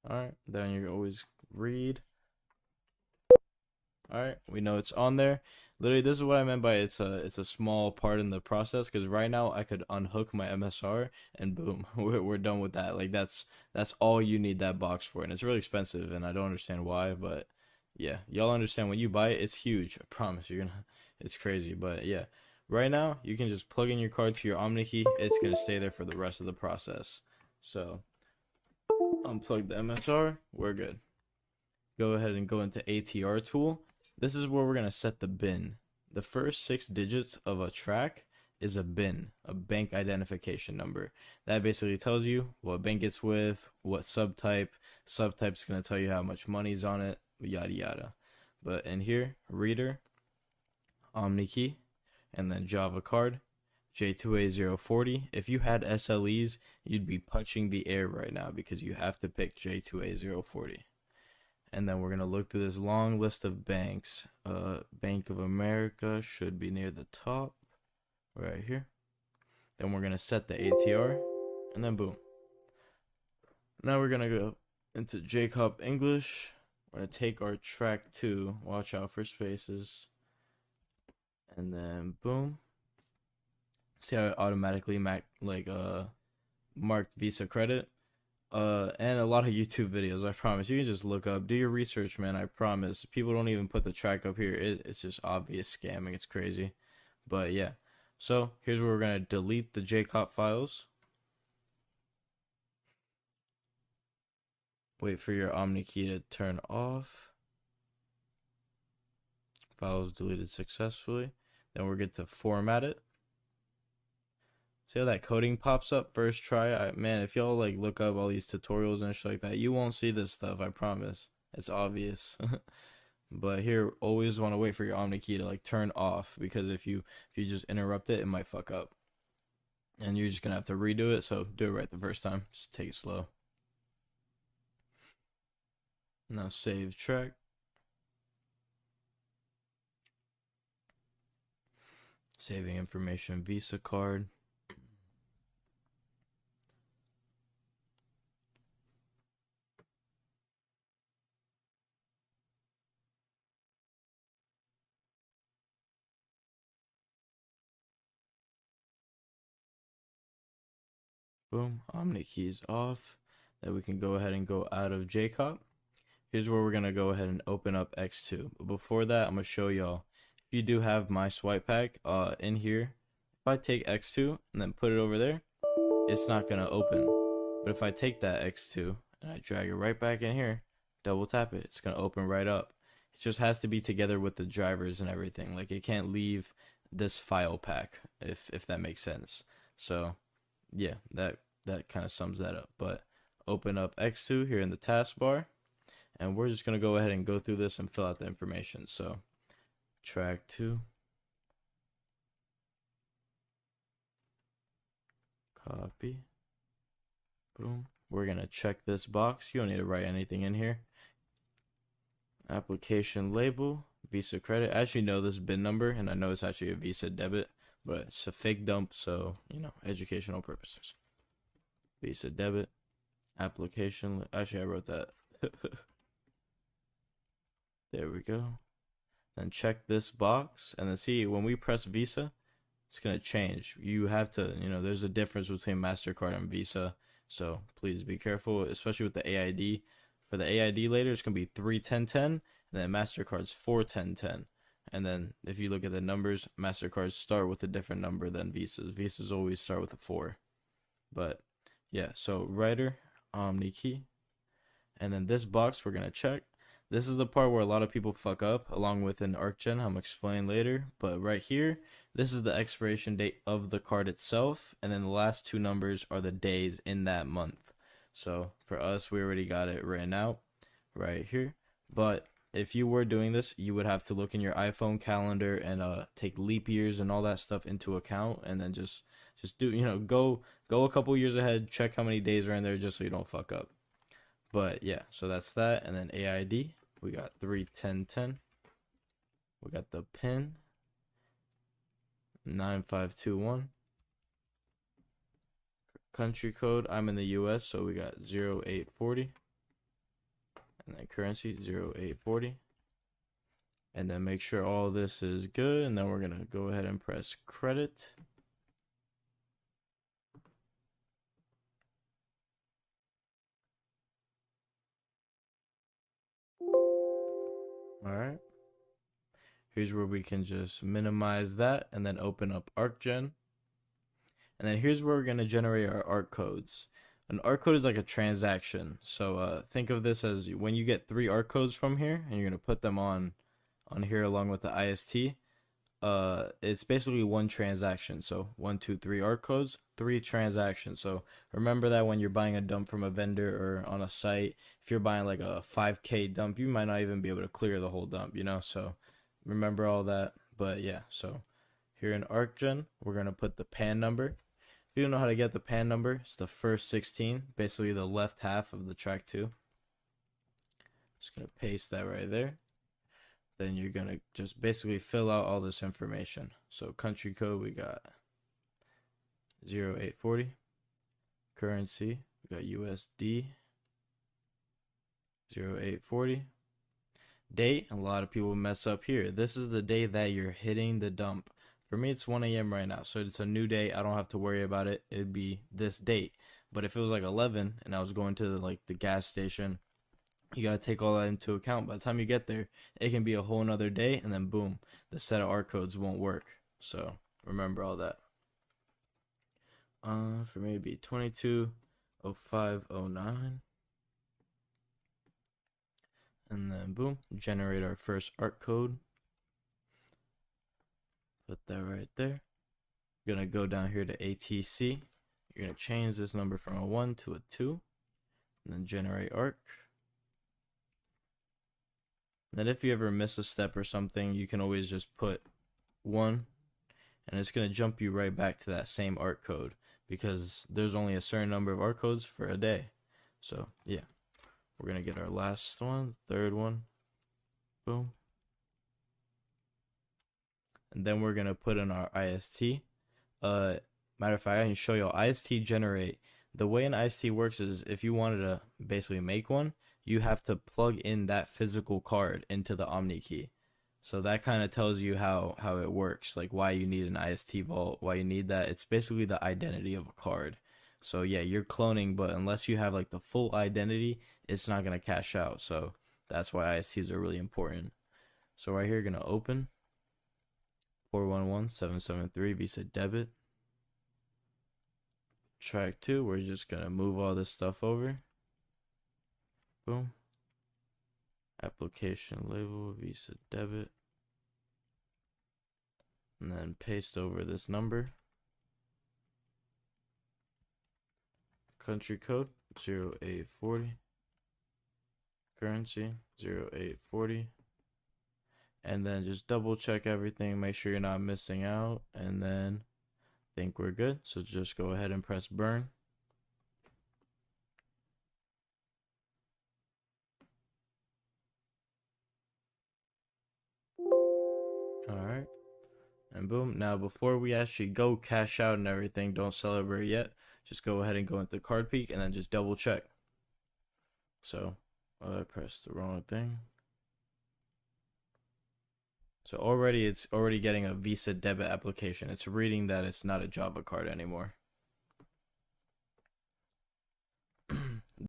All right, then you always read. All right, we know it's on there. Literally, this is what I meant by it's a small part in the process because right now I could unhook my MSR and boom, we're done with that. Like that's all you need that box for, and it's really expensive, and I don't understand why, but yeah, y'all understand when you buy it, it's huge. I promise you're gonna, it's crazy, but yeah, right now you can just plug in your card to your OmniKey. It's gonna stay there for the rest of the process. So unplug the MSR, we're good. Go ahead and go into ATR tool. This is where we're going to set the bin. The first 6 digits of a track is a bin, a bank identification number. That basically tells you what bank it's with, what subtype. Subtype's going to tell you how much money's on it, yada yada. But in here, reader, OmniKey, and then Java card, J2A040. If you had SLEs, you'd be punching the air right now because you have to pick J2A040. And then we're going to look through this long list of banks. Bank of America should be near the top, right here. Then we're going to set the ATR, and then boom. Now we're going to go into Jacob English. We're going to take our track 2. Watch out for spaces. And then boom. See how it automatically marked Visa credit? And a lot of YouTube videos. I promise you can just look up, do your research, man. I promise. People don't even put the track up here. It's just obvious scamming. It's crazy, but yeah. So here's where we're gonna delete the JCOP files. Wait for your OmniKey to turn off. Files deleted successfully. Then we're good to format it. See how that coding pops up first try? Man, if y'all like look up all these tutorials and shit like that, you won't see this stuff. I promise. It's obvious. But here, always want to wait for your OmniKey to like turn off because if you just interrupt it, it might fuck up, and you're just gonna have to redo it. So do it right the first time. Just take it slow. Now save track. Saving information. Visa card. Boom. OmniKey's off. Then we can go ahead and go out of JCOP. Here's where we're gonna go ahead and open up X2. But before that, I'm gonna show y'all. If you do have my swipe pack, in here, if I take X2 and then put it over there, it's not gonna open. But if I take that X2 and I drag it right back in here, double tap it, it's gonna open right up. It just has to be together with the drivers and everything. Like it can't leave this file pack if that makes sense. So yeah, that kind of sums that up. But open up X2 here in the taskbar, and we're just gonna go ahead and go through this and fill out the information. So track 2, copy, boom. We're gonna check this box. You don't need to write anything in here. Application label, Visa credit. I actually know this bin number, and I know it's actually a Visa debit, but it's a fake dump, so educational purposes. Visa debit, application. Actually, I wrote that. There we go. Then check this box, and then see when we press Visa, it's gonna change. You have to, there's a difference between MasterCard and Visa, so please be careful, especially with the AID. For the AID later, it's gonna be 31010, and then MasterCard's 41010. And then if you look at the numbers, MasterCards start with a different number than Visas. Visas always start with a 4. But yeah, so writer, OmniKey, and then this box we're gonna check. This is the part where a lot of people fuck up, along with an ArcGen. I'm gonna explain later. But right here, this is the expiration date of the card itself, and then the last 2 numbers are the days in that month. So for us, we already got it written out right here. But if you were doing this, you would have to look in your iPhone calendar and take leap years and all that stuff into account, and then just do go a couple years ahead, check how many days are in there, just so you don't fuck up. But yeah, so that's that, and then AID, we got 31010. We got the pin 9521. Country code, I'm in the US, so we got 0840. and then currency 0840. And then make sure all this is good, and then we're gonna go ahead and press credit. All right. Here's where we can just minimize that and then open up ArcGen. And then here's where we're going to generate our ARC codes. An ARC code is like a transaction. So think of this as when you get 3 ARC codes from here and you're going to put them on here along with the IST. It's basically one transaction. So 1, 2, 3 ARC codes, 3 transactions. So remember that when you're buying a dump from a vendor or on a site, if you're buying like a 5K dump, you might not even be able to clear the whole dump, you know? So remember all that. But yeah, so here in ArcGen, we're going to put the pan number. If you don't know how to get the pan number, it's the first 16, basically the left half of the track 2. Just going to paste that right there. Then you're going to just basically fill out all this information. So country code, we got 0840. Currency, we got USD 0840. Date, a lot of people mess up here. This is the day that you're hitting the dump. For me, it's 1 a.m. right now, so it's a new day. I don't have to worry about it. It'd be this date. But if it was like 11 and I was going to the gas station, you gotta take all that into account. By the time you get there, it can be a whole nother day, and then boom, the set of ARC codes won't work. So remember all that. For me, it'd be 220509. And then boom, generate our first ARC code. Put that right there. You're gonna go down here to ATC. You're gonna change this number from a 1 to a 2, and then generate ARC. And then if you ever miss a step or something, you can always just put 1, and it's gonna jump you right back to that same ARC code because there's only a certain number of ARC codes for a day. So yeah, we're gonna get our last one, third one, boom. And then we're gonna put in our IST. Matter of fact, I can show you IST generate. The way an IST works is if you wanted to basically make one, you have to plug in that physical card into the OmniKey. So that kind of tells you how it works, like why you need an IST vault, why you need that. It's basically the identity of a card. So yeah, you're cloning, but unless you have like the full identity, it's not gonna cash out. So that's why ISTs are really important. So right here, gonna open 411773 Visa debit. Track 2, we're just gonna move all this stuff over. Boom. Application label, Visa debit. And then paste over this number. Country code 0840. Currency 0840. And then just double check everything, make sure you're not missing out, and then think we're good. So just go ahead and press burn. Alright, and boom. Now before we actually go cash out and everything, don't celebrate yet, just go ahead and go into CardPeek and then just double check. So I pressed the wrong thing. So already it's already getting a Visa debit application. It's reading that it's not a Java card anymore.